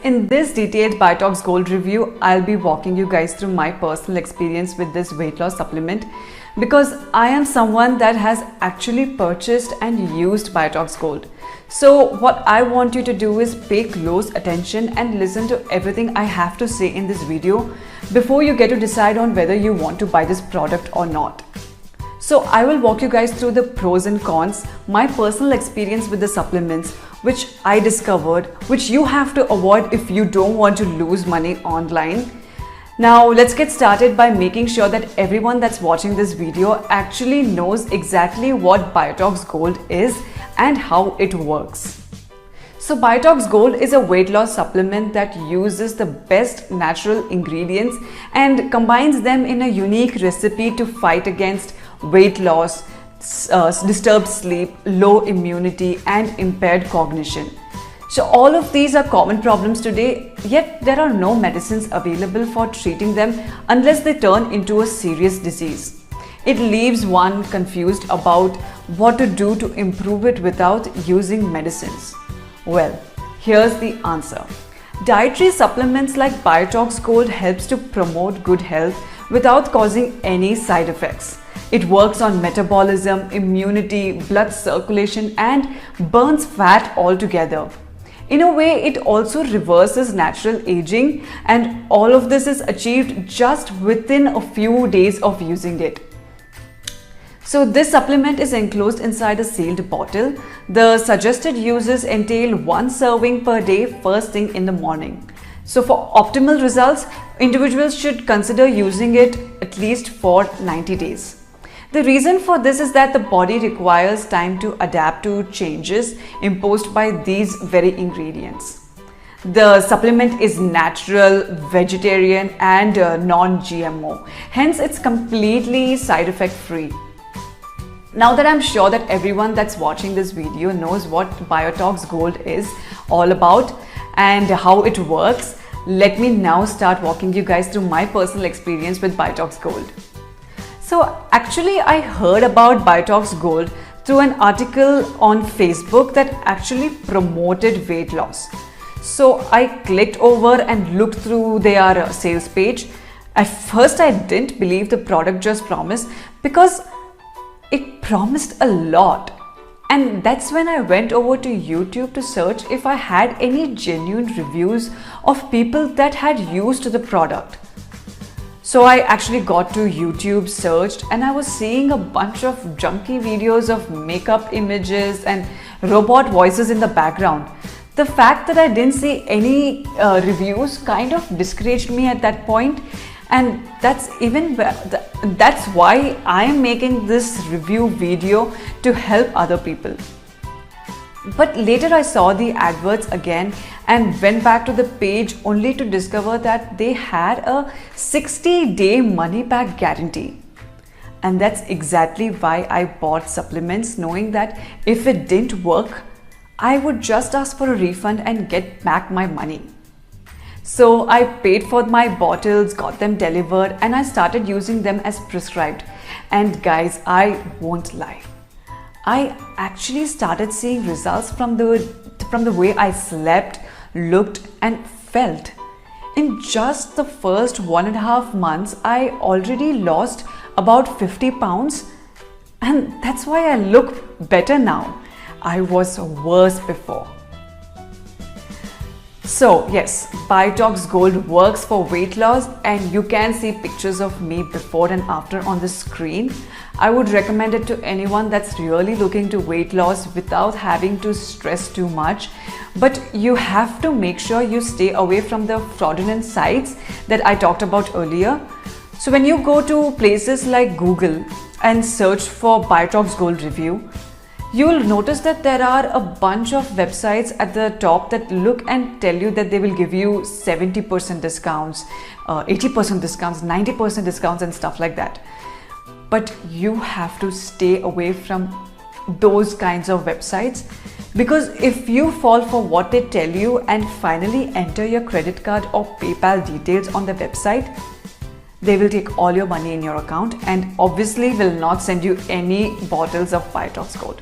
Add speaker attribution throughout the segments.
Speaker 1: In this detailed Biotox Gold review, I'll be walking you guys through my personal experience with this weight loss supplement because I am someone that has actually purchased and used Biotox Gold. So what I want you to do is pay close attention and listen to everything I have to say in this video before you get to decide on whether you want to buy this product or not. So I will walk you guys through the pros and cons, my personal experience with the supplements, which I discovered, which you have to avoid if you don't want to lose money online. Now let's get started by making sure that everyone that's watching this video actually knows exactly what Biotox Gold is and how it works. So Biotox Gold is a weight loss supplement that uses the best natural ingredients and combines them in a unique recipe to fight against weight loss, disturbed sleep, low immunity and impaired cognition. So all of these are common problems today, yet there are no medicines available for treating them unless they turn into a serious disease. It leaves one confused about what to do to improve it without using medicines. Well, here's the answer. Dietary supplements like Biotox Gold helps to promote good health without causing any side effects. It works on metabolism, immunity, blood circulation and burns fat altogether. In a way, it also reverses natural aging, and all of this is achieved just within a few days of using it. So this supplement is enclosed inside a sealed bottle. The suggested uses entail 1 serving per day first thing in the morning. So for optimal results, individuals should consider using it at least for 90 days. The reason for this is that the body requires time to adapt to changes imposed by these very ingredients. The supplement is natural, vegetarian and non-GMO. Hence, it's completely side effect free. Now that I'm sure that everyone that's watching this video knows what Biotox Gold is all about and how it works, let me now start walking you guys through my personal experience with Biotox Gold. So actually I heard about Biotox Gold through an article on Facebook that actually promoted weight loss. So I clicked over and looked through their sales page. At first I didn't believe the product just promised because it promised a lot. And that's when I went over to YouTube to search if I had any genuine reviews of people that had used the product. So I actually got to YouTube, searched, and I was seeing a bunch of junky videos of makeup images and robot voices in the background. The fact that I didn't see any reviews kind of discouraged me at that point, and that's why I am making this review video to help other people. But later I saw the adverts again and went back to the page only to discover that they had a 60-day money-back guarantee. And that's exactly why I bought supplements, knowing that if it didn't work, I would just ask for a refund and get back my money. So I paid for my bottles, got them delivered, and I started using them as prescribed. And guys, I won't lie, I actually started seeing results from the way I slept, looked and felt. In just the first 1.5 months, I already lost about 50 pounds, and that's why I look better now. I was worse before. So yes, Biotox Gold works for weight loss and you can see pictures of me before and after on the screen. I would recommend it to anyone that's really looking to weight loss without having to stress too much. But you have to make sure you stay away from the fraudulent sites that I talked about earlier. So when you go to places like Google and search for Biotox Gold review, you'll notice that there are a bunch of websites at the top that look and tell you that they will give you 70% discounts, 80% discounts, 90% discounts and stuff like that. But you have to stay away from those kinds of websites, because if you fall for what they tell you and finally enter your credit card or PayPal details on the website, they will take all your money in your account and obviously will not send you any bottles of Biotox Gold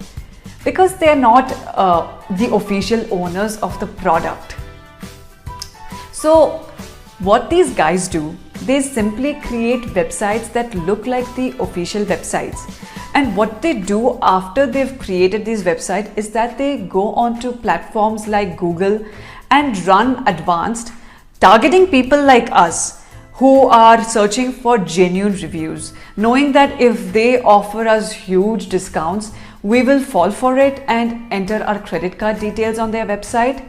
Speaker 1: because they are not the official owners of the product. So what these guys do, they simply create websites that look like the official websites. And what they do after they've created these websites is that they go onto platforms like Google and run advanced, targeting people like us who are searching for genuine reviews, knowing that if they offer us huge discounts, we will fall for it and enter our credit card details on their website.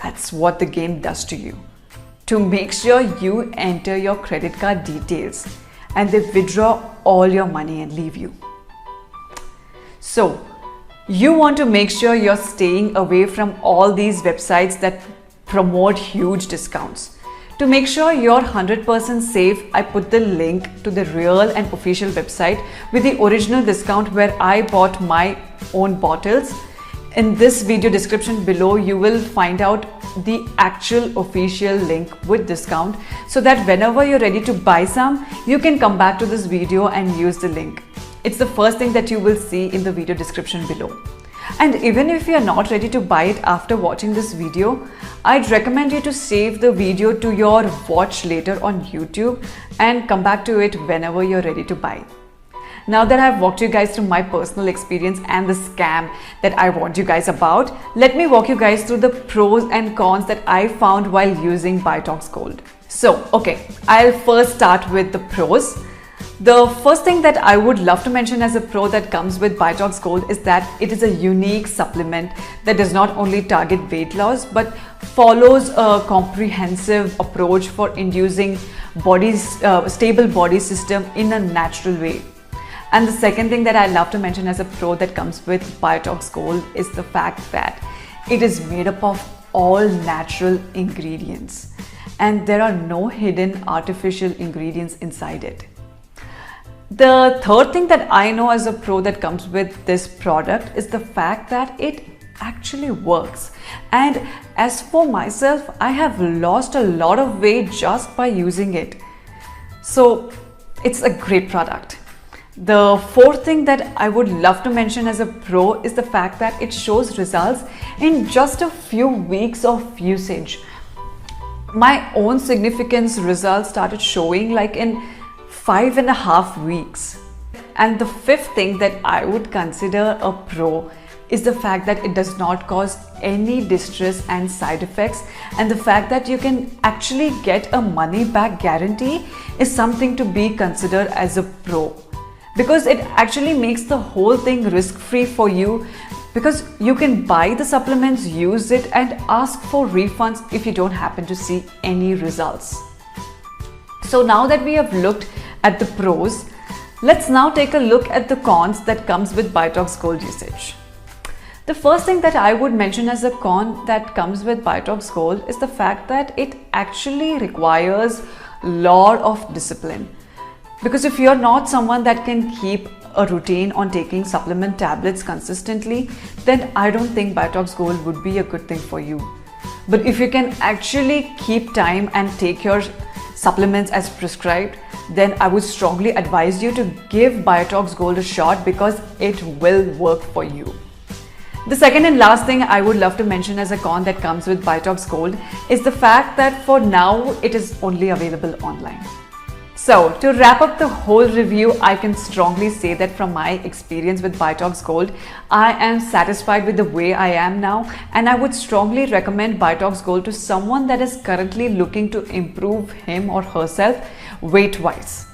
Speaker 1: That's what the game does to you, to make sure you enter your credit card details and they withdraw all your money and leave you. So you want to make sure you're staying away from all these websites that promote huge discounts. To make sure you're 100% safe, I put the link to the real and official website with the original discount where I bought my own bottles. In this video description below, you will find out the actual official link with discount, so that whenever you're ready to buy some, you can come back to this video and use the link. It's the first thing that you will see in the video description below. And even if you're not ready to buy it after watching this video, I'd recommend you to save the video to your watch later on YouTube and come back to it whenever you're ready to buy. Now that I've walked you guys through my personal experience and the scam that I warned you guys about, let me walk you guys through the pros and cons that I found while using Bitox Gold. So, okay, I'll first start with the pros. The first thing that I would love to mention as a pro that comes with Bitox Gold is that it is a unique supplement that does not only target weight loss but follows a comprehensive approach for inducing stable body system in a natural way. And the second thing that I love to mention as a pro that comes with Bitox Gold is the fact that it is made up of all natural ingredients and there are no hidden artificial ingredients inside it. The third thing that I know as a pro that comes with this product is the fact that it actually works. And as for myself, I have lost a lot of weight just by using it. So it's a great product. The fourth thing that I would love to mention as a pro is the fact that it shows results in just a few weeks of usage. My own significance results started showing like in 5.5 weeks. And the fifth thing that I would consider a pro is the fact that it does not cause any distress and side effects, and the fact that you can actually get a money back guarantee is something to be considered as a pro, because it actually makes the whole thing risk-free for you, because you can buy the supplements, use it and ask for refunds if you don't happen to see any results. So now that we have looked at the pros, let's now take a look at the cons that comes with Bitox Gold usage. The first thing that I would mention as a con that comes with Bitox Gold is the fact that it actually requires a lot of discipline. Because if you're not someone that can keep a routine on taking supplement tablets consistently, then I don't think Bitox Gold would be a good thing for you. But if you can actually keep time and take your supplements as prescribed, then I would strongly advise you to give Bitox Gold a shot, because it will work for you. The second and last thing I would love to mention as a con that comes with Bitox Gold is the fact that for now it is only available online. So to wrap up the whole review, I can strongly say that from my experience with Bitox Gold, I am satisfied with the way I am now, and I would strongly recommend Bitox Gold to someone that is currently looking to improve him or herself weight-wise.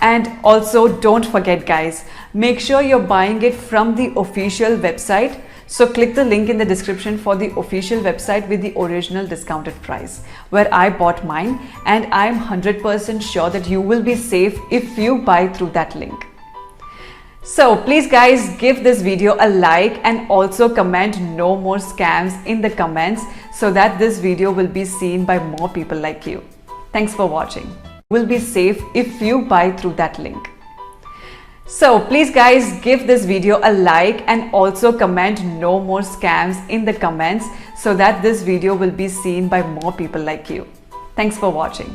Speaker 1: And also don't forget guys, make sure you're buying it from the official website. So click the link in the description for the official website with the original discounted price where I bought mine, and I'm 100% sure that you will be safe if you buy through that link. So please guys, give this video a like and also comment no more scams in the comments so that this video will be seen by more people like you. Thanks for watching. Will be safe if you buy through that link. So please guys, give this video a like and also comment no more scams in the comments so that this video will be seen by more people like you. Thanks for watching.